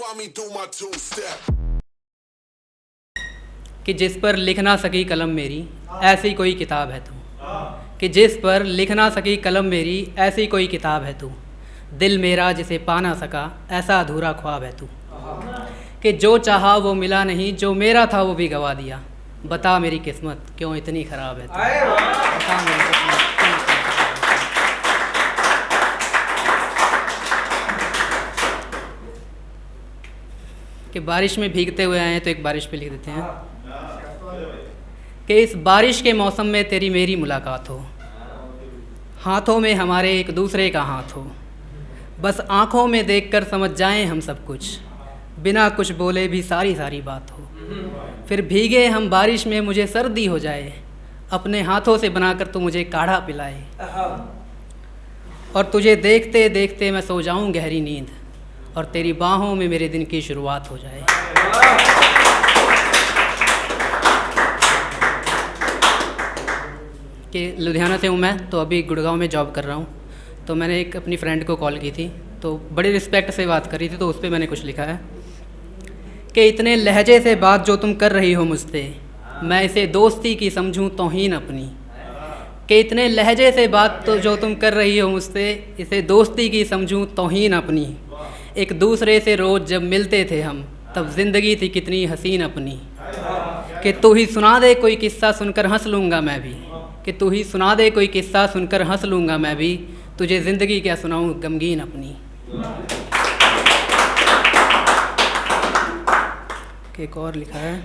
Find me do my two step. कि जिस पर लिख ना सकी कलम मेरी ऐसी कोई किताब है तू। कि जिस पर लिख ना सकी कलम मेरी ऐसी कोई किताब है तू। दिल मेरा जिसे पा ना सका ऐसा अधूरा ख्वाब है तू। कि जो चाहा वो मिला नहीं, जो मेरा था वो भी गवा दिया। बता मेरी किस्मत क्यों इतनी ख़राब है तू। बता मेरी किस्मत क्यों इतनी खराब है तू। कि बारिश में भीगते हुए आए हैं तो एक बारिश पे लिख देते हैं कि इस बारिश के मौसम में तेरी मेरी मुलाकात हो, हाथों में हमारे एक दूसरे का हाथ हो, बस आँखों में देखकर समझ जाएं हम सब कुछ, बिना कुछ बोले भी सारी सारी बात हो। फिर भीगे हम बारिश में मुझे सर्दी हो जाए, अपने हाथों से बनाकर तू मुझे काढ़ा पिलाए, और तुझे देखते देखते मैं सो जाऊं गहरी नींद, और तेरी बाहों में मेरे दिन की शुरुआत हो जाए। कि लुधियाना से हूँ मैं, तो अभी गुड़गांव में जॉब कर रहा हूँ। तो मैंने एक अपनी फ्रेंड को कॉल की थी, तो बड़ी रिस्पेक्ट से बात करी थी, तो उस पर मैंने कुछ लिखा है कि इतने लहजे से बात जो तुम कर रही हो मुझसे, मैं इसे दोस्ती की समझूं तौहीन अपनी। कि इतने लहजे से बात तो जो तुम कर रही हो मुझसे, इसे दोस्ती की समझूं तौहीन अपनी। एक दूसरे से रोज़ जब मिलते थे हम, तब ज़िंदगी थी कितनी हसीन अपनी। कि तू ही सुना दे कोई किस्सा सुनकर हंस लूँगा मैं भी। कि तू ही सुना दे कोई किस्सा सुनकर हंस लूँगा मैं भी, तुझे ज़िंदगी क्या सुनाऊँ गमगीन अपनी। कि एक और लिखा है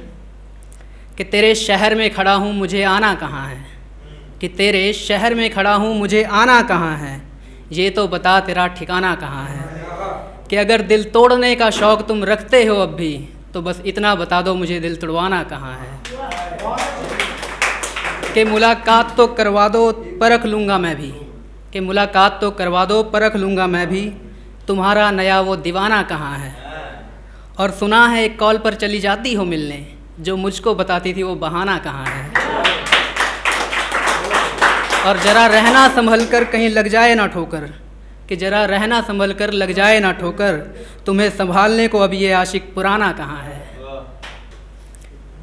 कि तेरे शहर में खड़ा हूँ मुझे आना कहाँ है। कि तेरे शहर में खड़ा हूँ मुझे आना कहाँ है, ये तो बता तेरा ठिकाना कहाँ है। कि अगर दिल तोड़ने का शौक़ तुम रखते हो अब भी, तो बस इतना बता दो मुझे दिल तोड़वाना कहाँ है। कि मुलाकात तो करवा दो परख लूँगा मैं भी। कि मुलाकात तो करवा दो परख लूँगा मैं भी, तुम्हारा नया वो दीवाना कहाँ है। और सुना है एक कॉल पर चली जाती हो मिलने, जो मुझको बताती थी वो बहाना कहाँ है। और ज़रा रहना संभल कर कहीं लग जाए ना ठोकर। कि ज़रा रहना संभल कर लग जाए ना ठोकर, तुम्हें संभालने को अब ये आशिक पुराना कहाँ है।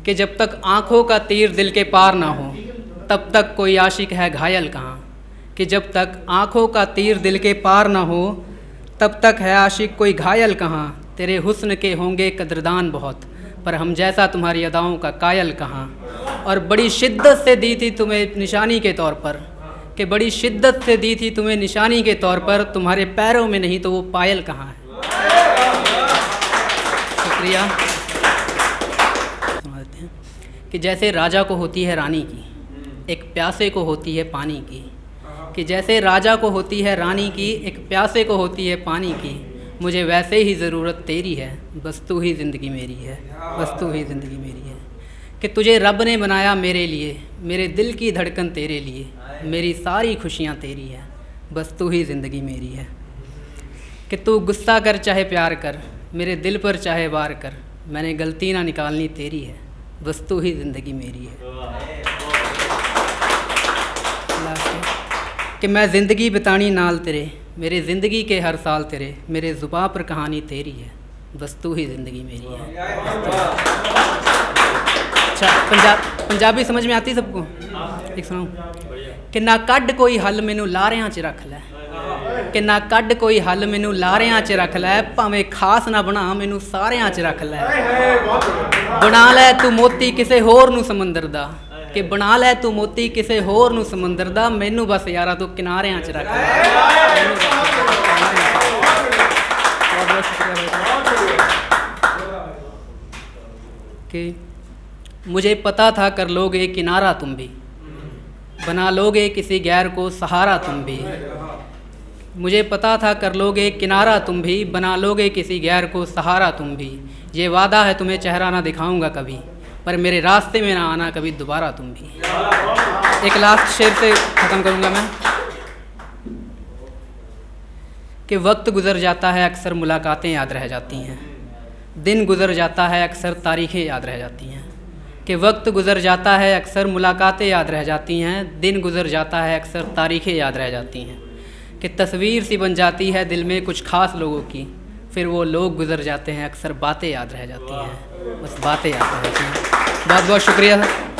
कि जब तक आँखों का तीर दिल के पार ना हो, तब तक कोई आशिक है घायल कहाँ। कि जब तक आँखों का तीर दिल के पार ना हो, तब तक है आशिक कोई घायल कहाँ। तेरे हुस्न के होंगे कदरदान बहुत, पर हम जैसा तुम्हारी अदाओं का कायल कहाँ। और बड़ी शिद्दत से दी थी तुम्हें निशानी के तौर पर। कि बड़ी शिद्दत से दी थी तुम्हें निशानी के तौर पर, तुम्हारे पैरों में नहीं तो वो पायल कहाँ है। शुक्रिया। समझते हैं कि जैसे राजा को होती है रानी की, एक प्यासे को होती है पानी की। कि जैसे राजा को होती है रानी की, एक प्यासे को होती है पानी की, मुझे वैसे ही ज़रूरत तेरी है, बस तू ही ज़िंदगी मेरी है, बस तू ही ज़िंदगी मेरी है। कि तुझे रब ने बनाया मेरे लिए, मेरे दिल की धड़कन तेरे लिए, मेरी सारी खुशियाँ तेरी है, बस तू ही ज़िंदगी मेरी है। कि तू गुस्सा कर चाहे प्यार कर, मेरे दिल पर चाहे वार कर, मैंने गलती ना निकालनी तेरी है, बस तू ही ज़िंदगी मेरी है। कि मैं ज़िंदगी बितानी नाल तेरे, मेरे ज़िंदगी के हर साल तेरे, मेरे ज़ुबां पर कहानी तेरी है, बस तू ही ज़िंदगी मेरी है। अच्छा, पंजाबी समझ में आती सबको? एक सुनाऊं कि ना कड कोई हल मैनू लारियां च रख लै। कि ना कड कोई हल मैनू लारियां च रख लै, भावें खास ना बना मैनू सारियां च रख लै। बना लै तू मोती किसे होर नू समंदर दा। कि बना लै तू मोती किसे होर नू समंदर दा, मैनू बस यारा तू किनारियां च रख लै। कि मुझे पता था कर लोगे किनारा तुम भी, बना लोगे किसी गैर को सहारा तुम भी। मुझे पता था कर लोगे किनारा तुम भी, बना लोगे किसी गैर को सहारा तुम भी। ये वादा है तुम्हें चेहरा ना दिखाऊंगा कभी, पर मेरे रास्ते में ना आना कभी दोबारा तुम भी। एक लास्ट शेर से ख़त्म करूँगा मैं कि वक्त गुज़र जाता है अक्सर मुलाकातें याद रह जाती हैं, दिन गुज़र जाता है अक्सर तारीखें याद रह जाती हैं। कि वक्त गुज़र जाता है अक्सर मुलाकातें याद रह जाती हैं, दिन गुज़र जाता है अक्सर तारीखें याद रह जाती हैं। कि तस्वीर सी बन जाती है दिल में कुछ ख़ास लोगों की, फिर वो लोग गुजर जाते हैं, अक्सर बातें याद रह जाती हैं, बस बातें याद रह जाती हैं। बहुत बहुत शुक्रिया सर।